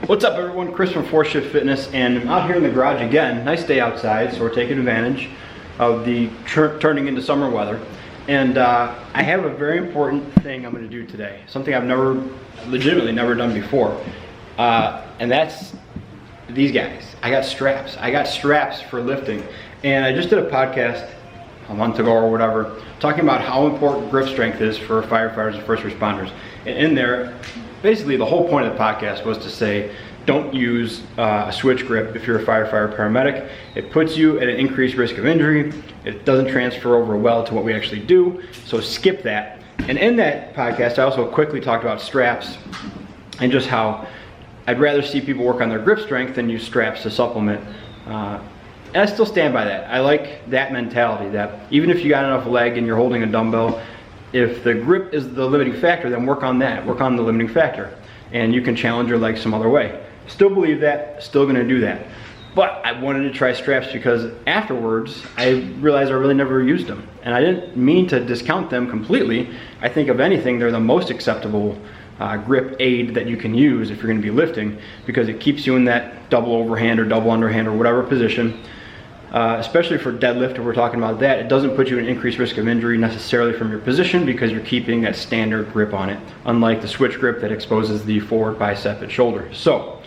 What's up everyone, Chris from 4Shift Fitness, and I'm out here in the garage again. Nice day outside, so we're taking advantage of the turning into summer weather. And I have a very important thing I'm going to do today. Something I've legitimately never done before. And that's these guys. I got straps. I got straps for lifting. And I just did a podcast a month ago or whatever, talking about how important grip strength is for firefighters and first responders. And in there, basically the whole point of the podcast was to say, don't use a switch grip if you're a firefighter paramedic. It puts you at an increased risk of injury. It doesn't transfer over well to what we actually do, so skip that. And in that podcast, I also quickly talked about straps and just how I'd rather see people work on their grip strength than use straps to supplement. And I still stand by that. I like that mentality, that even if you got enough leg and you're holding a dumbbell, if the grip is the limiting factor, then work on that, work on the limiting factor. And you can challenge your legs some other way. Still believe that, still gonna do that. But I wanted to try straps because afterwards, I realized I really never used them. And I didn't mean to discount them completely. I think if anything, they're the most acceptable grip aid that you can use if you're gonna be lifting, because it keeps you in that double overhand or double underhand or whatever position. Especially for deadlift, if we're talking about that, it doesn't put you at an increased risk of injury necessarily from your position because you're keeping that standard grip on it, unlike the switch grip that exposes the forward bicep and shoulder. So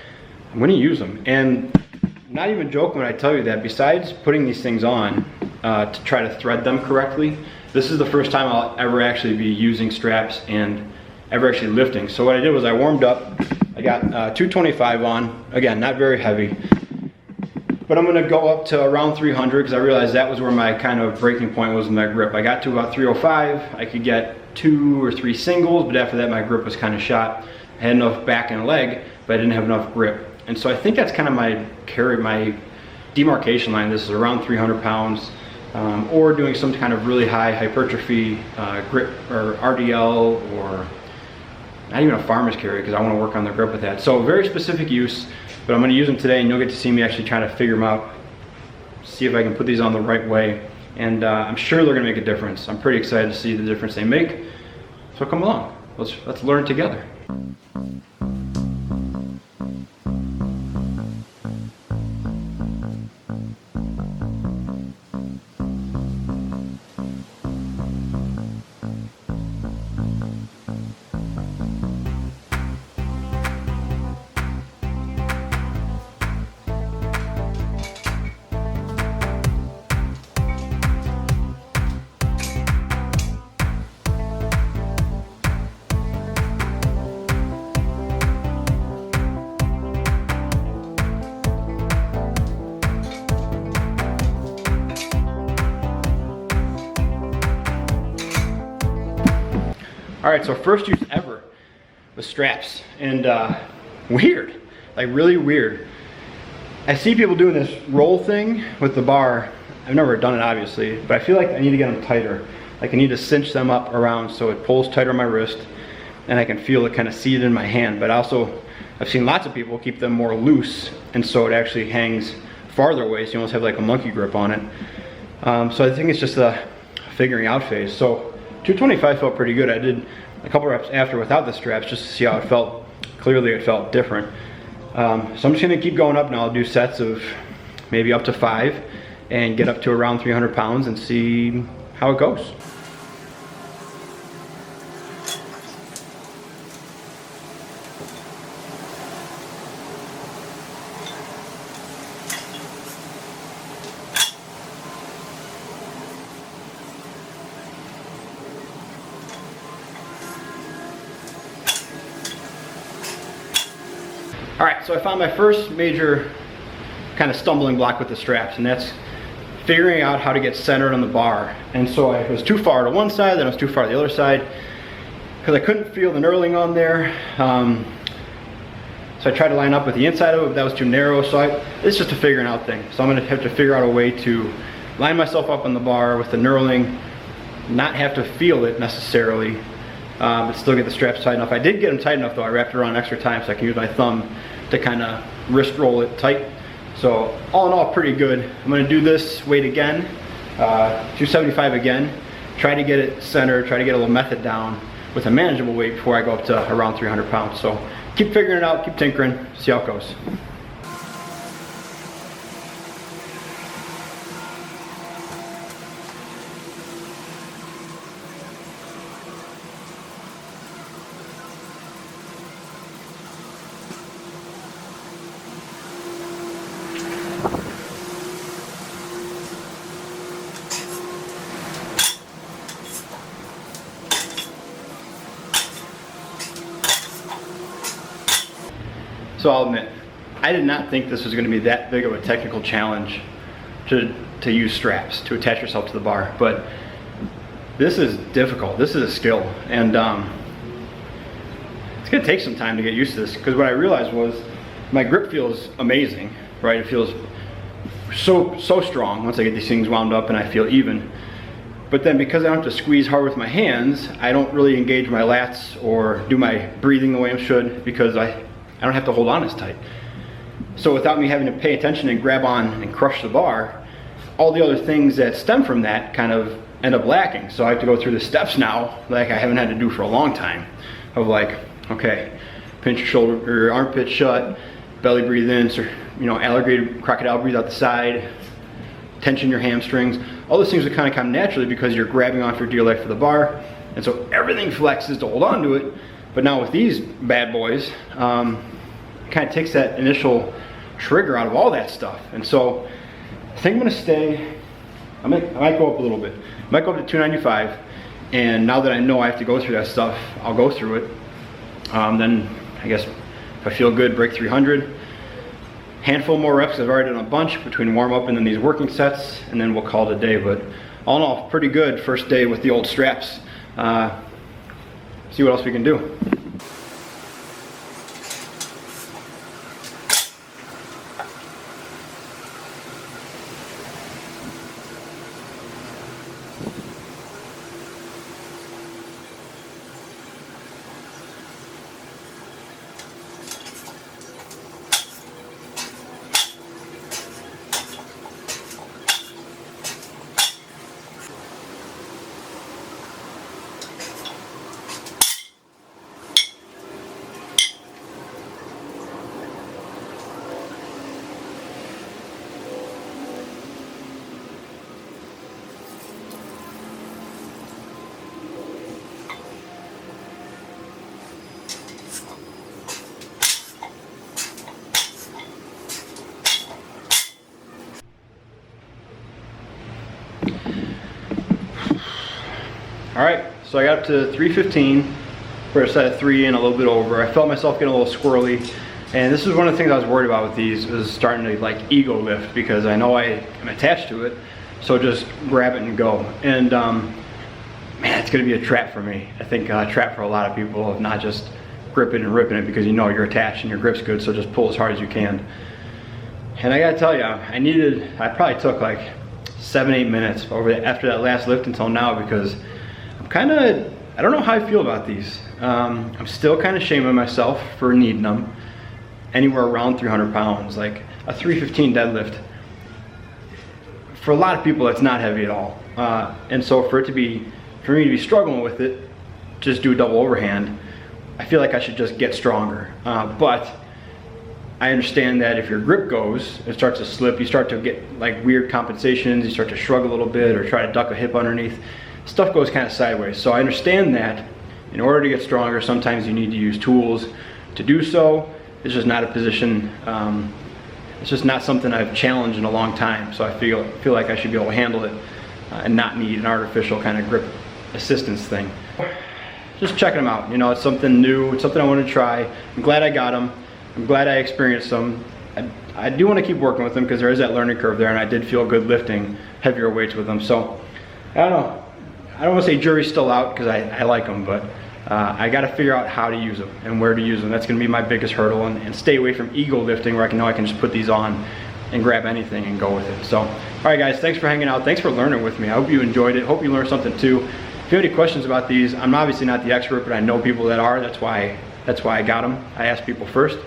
I'm going to use them, and I'm not even joking when I tell you that besides putting these things on to try to thread them correctly, this is the first time I'll ever actually be using straps and ever actually lifting. So what I did was I warmed up. I got 225 on, again, not very heavy. But I'm gonna go up to around 300 because I realized that was where my kind of breaking point was in that grip. I got to about 305. I could get 2 or 3 singles, but after that my grip was kind of shot. I had enough back and leg, but I didn't have enough grip. And so I think that's kind of my demarcation line. This is around 300 pounds, or doing some kind of really high hypertrophy grip or RDL, or not even a farmer's carry because I want to work on the grip with that. So very specific use. But I'm going to use them today, and you'll get to see me actually trying to figure them out, see if I can put these on the right way, and I'm sure they're going to make a difference. I'm pretty excited to see the difference they make, so come along, let's learn together. All right, so first use ever with straps, and weird, like really weird. I see people doing this roll thing with the bar. I've never done it obviously, but I feel like I need to get them tighter. Like I need to cinch them up around so it pulls tighter on my wrist and I can feel it kind of seated in my hand. But also, I've seen lots of people keep them more loose, and so it actually hangs farther away, so you almost have like a monkey grip on it. So I think it's just a figuring out phase. So 225 felt pretty good. I did a couple reps after without the straps just to see how it felt. Clearly it felt different. So I'm just gonna keep going up now. I'll do sets of maybe up to 5 and get up to around 300 pounds and see how it goes. All right, so I found my first major kind of stumbling block with the straps, and that's figuring out how to get centered on the bar. And so I was too far to one side, then I was too far to the other side, because I couldn't feel the knurling on there. So I tried to line up with the inside of it, but that was too narrow. So it's just a figuring out thing. So I'm gonna have to figure out a way to line myself up on the bar with the knurling, not have to feel it necessarily, but still get the straps tight enough. I did get them tight enough though. I wrapped it around extra time so I can use my thumb to kind of wrist roll it tight. So all in all, pretty good. I'm gonna do this weight again, 275 again, try to get it centered, try to get a little method down with a manageable weight before I go up to around 300 pounds. So keep figuring it out, keep tinkering, see how it goes. So I'll admit, I did not think this was going to be that big of a technical challenge to use straps to attach yourself to the bar, but this is difficult. This is a skill, and it's going to take some time to get used to this, because what I realized was my grip feels amazing, right? It feels so strong once I get these things wound up and I feel even. But then because I don't have to squeeze hard with my hands, I don't really engage my lats or do my breathing the way I should, because I don't have to hold on as tight. So without me having to pay attention and grab on and crush the bar, all the other things that stem from that kind of end up lacking. So I have to go through the steps now like I haven't had to do for a long time, of like, okay, pinch your shoulder or your armpit shut, belly breathe in, so, you know, alligator crocodile breathe out the side, tension your hamstrings. All those things would kind of come naturally because you're grabbing on for dear life for the bar, and so everything flexes to hold on to it. But now with these bad boys, it kind of takes that initial trigger out of all that stuff. And so I think I'm gonna stay, I might go up a little bit. I might go up to 295, and now that I know I have to go through that stuff, I'll go through it. Then I guess if I feel good, break 300. Handful more reps, I've already done a bunch between warm up and then these working sets, and then we'll call it a day. But all in all, pretty good first day with the old straps. See what else we can do. All right, so I got up to 315 for a set of 3 and a little bit over. I felt myself getting a little squirrely, and this is one of the things I was worried about with these, was starting to like ego lift, because I know I am attached to it, so just grab it and go. And man, it's gonna be a trap for me. I think a trap for a lot of people of not just gripping and ripping it because you know you're attached and your grip's good, so just pull as hard as you can. And I gotta tell you, I probably took like 7-8 minutes after that last lift until now, because I don't know how I feel about these. I'm still kind of shaming myself for needing them anywhere around 300 pounds. Like a 315 deadlift, for a lot of people, it's not heavy at all. And so for me to be struggling with it, just do a double overhand, I feel like I should just get stronger. But I understand that if your grip goes, it starts to slip, you start to get like weird compensations, you start to shrug a little bit or try to duck a hip underneath. Stuff goes kind of sideways. So I understand that in order to get stronger, sometimes you need to use tools to do so. It's just not a position, it's just not something I've challenged in a long time. So I feel like I should be able to handle it and not need an artificial kind of grip assistance thing. Just checking them out. You know, it's something new, it's something I want to try. I'm glad I got them. I'm glad I experienced them. I do want to keep working with them because there is that learning curve there, and I did feel good lifting heavier weights with them. So I don't know. I don't want to say jury's still out, because I like them, but I got to figure out how to use them and where to use them. That's going to be my biggest hurdle, and stay away from ego lifting where I know I can just put these on and grab anything and go with it. So, all right guys, thanks for hanging out. Thanks for learning with me. I hope you enjoyed it. Hope you learned something too. If you have any questions about these, I'm obviously not the expert, but I know people that are. That's why I got them. I ask people first.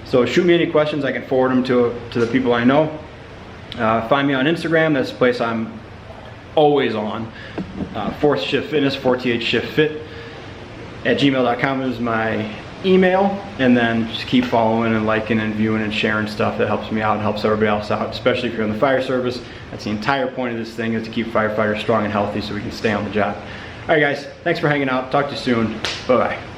So shoot me any questions. I can forward them to the people I know. Find me on Instagram. That's the place I'm always on. 4th Shift Fitness, 4th Shift Fit at gmail.com is my email, and then just keep following and liking and viewing and sharing stuff. That helps me out and helps everybody else out, especially if you're in the fire service. That's the entire point of this thing, is to keep firefighters strong and healthy so we can stay on the job. All right, guys, thanks for hanging out. Talk to you soon. Bye-bye.